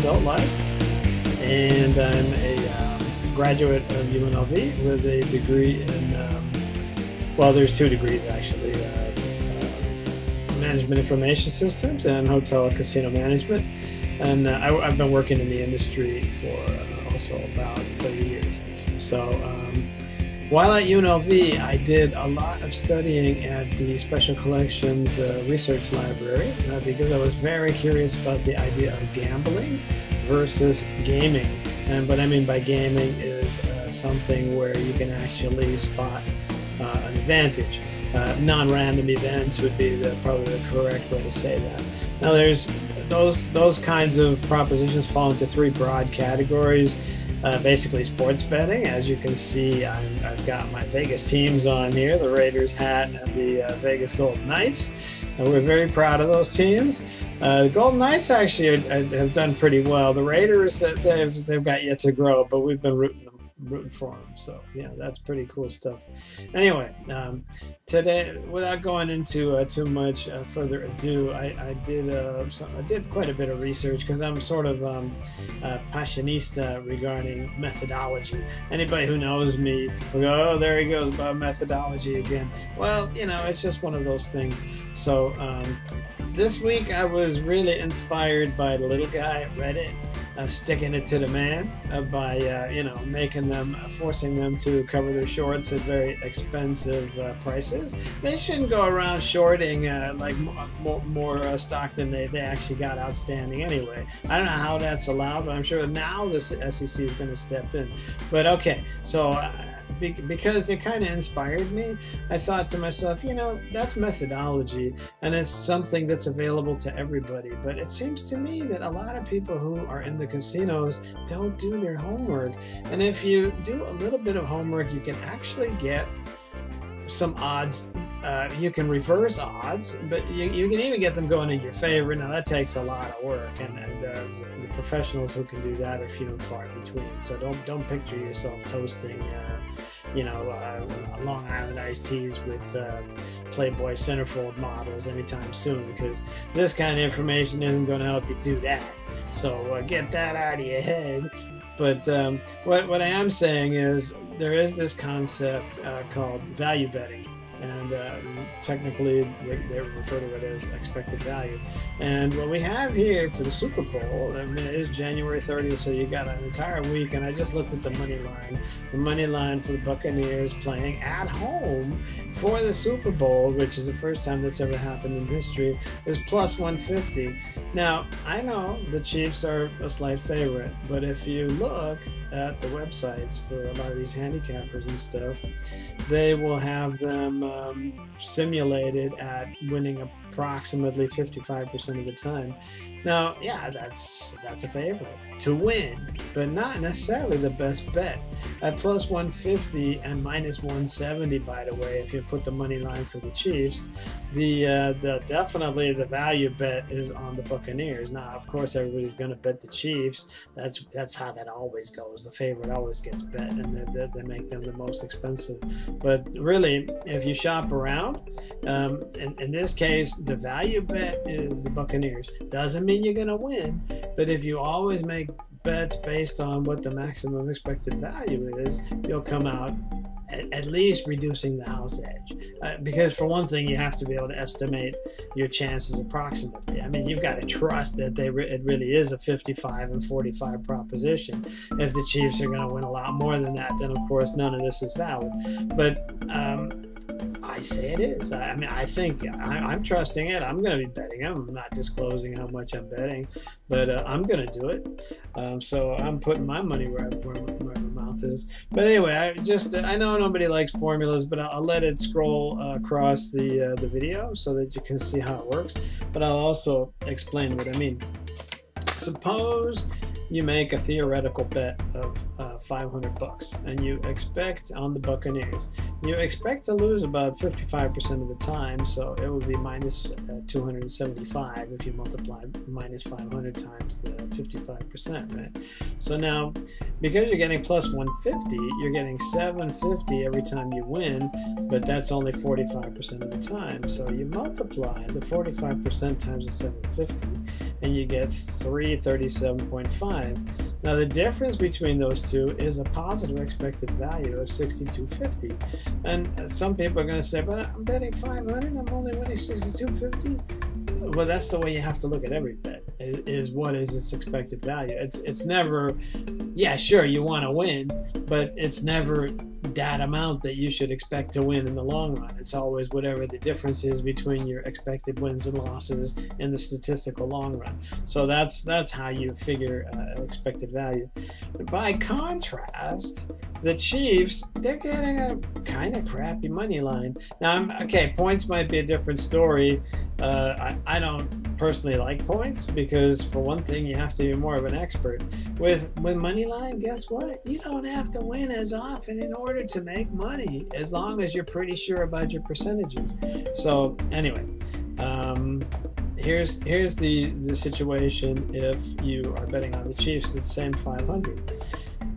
adult life, and I'm a graduate of UNLV with a degree in, well, there's 2 degrees actually, management information systems and hotel and casino management. And I've been working in the industry for also about 30 years. So while at UNLV, I did a lot of studying at the Special Collections Research Library because I was very curious about the idea of gambling versus gaming. And what I mean by gaming is something where you can actually spot an advantage. Non-random events would be probably the correct way to say that. Now, there's those kinds of propositions fall into 3 broad categories. Basically, sports betting. As you can see, I've got my Vegas teams on here: the Raiders hat and the Vegas Golden Knights. We're very proud of those teams. The Golden Knights actually have done pretty well. The Raiders, they've got yet to grow, but we've been rooting for them. So yeah, that's pretty cool stuff. Anyway, today, without going into too much further ado, I did quite a bit of research because I'm sort of a passionista regarding methodology. Anybody who knows me will go, oh, there he goes about methodology again. Well, it's just one of those things. So this week I was really inspired by the little guy at Reddit. Sticking it to the man by forcing them to cover their shorts at very expensive prices. They shouldn't go around shorting more stock than they actually got outstanding anyway. I don't know how that's allowed, but I'm sure now the SEC is going to step in. But okay, so because it kind of inspired me, I thought to myself, that's methodology, and it's something that's available to everybody. But it seems to me that a lot of people who are in the casinos don't do their homework. And if you do a little bit of homework, you can actually get some odds. You can reverse odds, but you can even get them going in your favor. Now, that takes a lot of work, and the professionals who can do that are few and far between. So don't picture yourself toasting Long Island iced teas with Playboy centerfold models anytime soon, because this kind of information isn't going to help you do that. So get that out of your head. But what I am saying is there is this concept called value betting. And technically, they refer to it as expected value. And what we have here for the Super Bowl, it is January 30th, so you got an entire week. And I just looked at the money line. The money line for the Buccaneers playing at home for the Super Bowl, which is the first time that's ever happened in history, is plus 150. Now, I know the Chiefs are a slight favorite, but if you look at the websites for a lot of these handicappers and stuff, they will have them simulated at winning approximately 55% of the time. Now, yeah, that's a favorite to win, but not necessarily the best bet. At plus 150 and minus 170, by the way, if you put the money line for the Chiefs, definitely the value bet is on the Buccaneers. Now, of course, everybody's going to bet the Chiefs. That's how that always goes. The favorite always gets bet, and they make them the most expensive. But really, if you shop around, in this case, the value bet is the Buccaneers. Doesn't mean you're going to win, but if you always make bets based on what the maximum expected value is, you'll come out at least reducing the house edge. Because for one thing, you have to be able to estimate your chances approximately. I mean, you've got to trust that it really is a 55 and 45 proposition. If the Chiefs are going to win a lot more than that, then of course none of this is valid. But I say it is. I mean, I think I'm trusting it. I'm going to be betting. I'm not disclosing how much I'm betting, but I'm going to do it. So I'm putting my money where my mouth is. But anyway, I know nobody likes formulas, but I'll let it scroll across the video so that you can see how it works. But I'll also explain what I mean. Suppose you make a theoretical bet of $500 and you expect on the Buccaneers, you expect to lose about 55% of the time, so it would be minus 275 if you multiply minus 500 times the 55%, right? So now, because you're getting plus 150, you're getting 750 every time you win, but that's only 45% of the time. So you multiply the 45% times the 750, and you get 337.5. Now the difference between those two is a positive expected value of 62.50. And some people are going to say, but I'm betting 500, I'm only winning 62.50. Well, that's the way you have to look at every bet, is what is its expected value. It's never, yeah, sure, you want to win, but it's never that amount that you should expect to win in the long run. It's always whatever the difference is between your expected wins and losses in the statistical long run. So that's how you figure expected value. By contrast, the Chiefs, they're getting a kind of crappy money line. Now, okay, points might be a different story. I don't personally like points because, for one thing, you have to be more of an expert. With money line, guess what? You don't have to win as often in order to make money, as long as you're pretty sure about your percentages. So anyway, here's the situation if you are betting on the Chiefs at the same 500.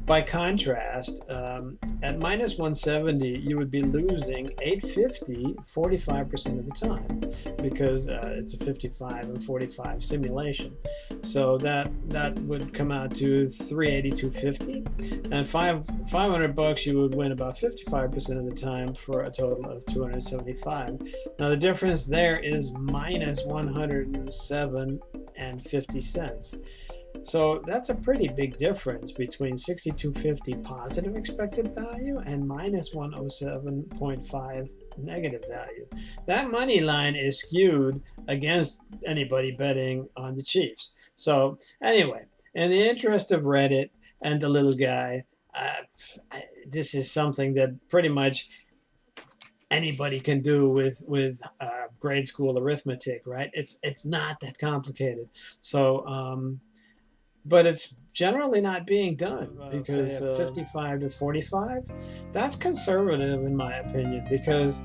By contrast, at minus 170, you would be losing 850 45% of the time, because it's a 55 and 45 simulation. So that would come out to 382.50, and $500 you would win about 55% of the time for a total of 275. Now the difference there is minus 107.50. So that's a pretty big difference between 62.50 positive expected value and minus 107.5 negative value. That money line is skewed against anybody betting on the Chiefs. So anyway, in the interest of Reddit and the little guy, this is something that pretty much anybody can do with grade school arithmetic, right? It's not that complicated. So but it's generally not being done, because 55 to 45, that's conservative in my opinion, because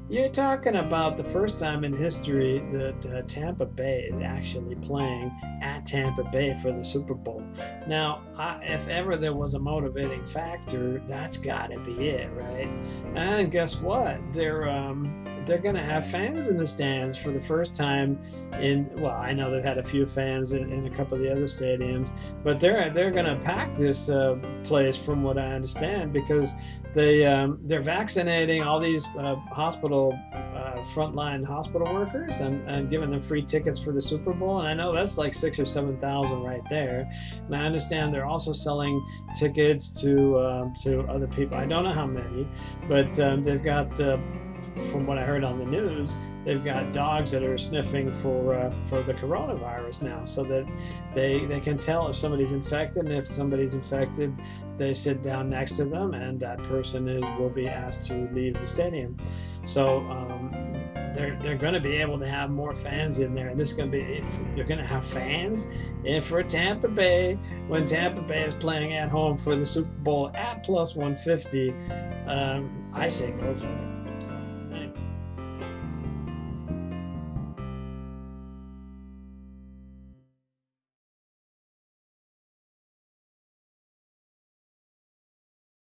you're talking about the first time in history that Tampa Bay is actually playing at Tampa Bay for the Super Bowl. Now, if ever there was a motivating factor, that's got to be it, right? And guess what? They're going to have fans in the stands for the first time well, I know they've had a few fans in a couple of the other stadiums, but they're going to pack this place, from what I understand, because they're vaccinating all these frontline hospital workers and giving them free tickets for the Super Bowl. And I know that's like 6,000 or 7,000 right there. And I understand they're also selling tickets to other people. I don't know how many, but they've got, from what I heard on the news, they've got dogs that are sniffing for the coronavirus now, so that they can tell if somebody's infected, and if somebody's infected, they sit down next to them, and that person will be asked to leave the stadium. So they're going to be able to have more fans in there, and this is going to be, if they're going to have fans in for Tampa Bay when Tampa Bay is playing at home for the Super Bowl at plus 150. I say go for it.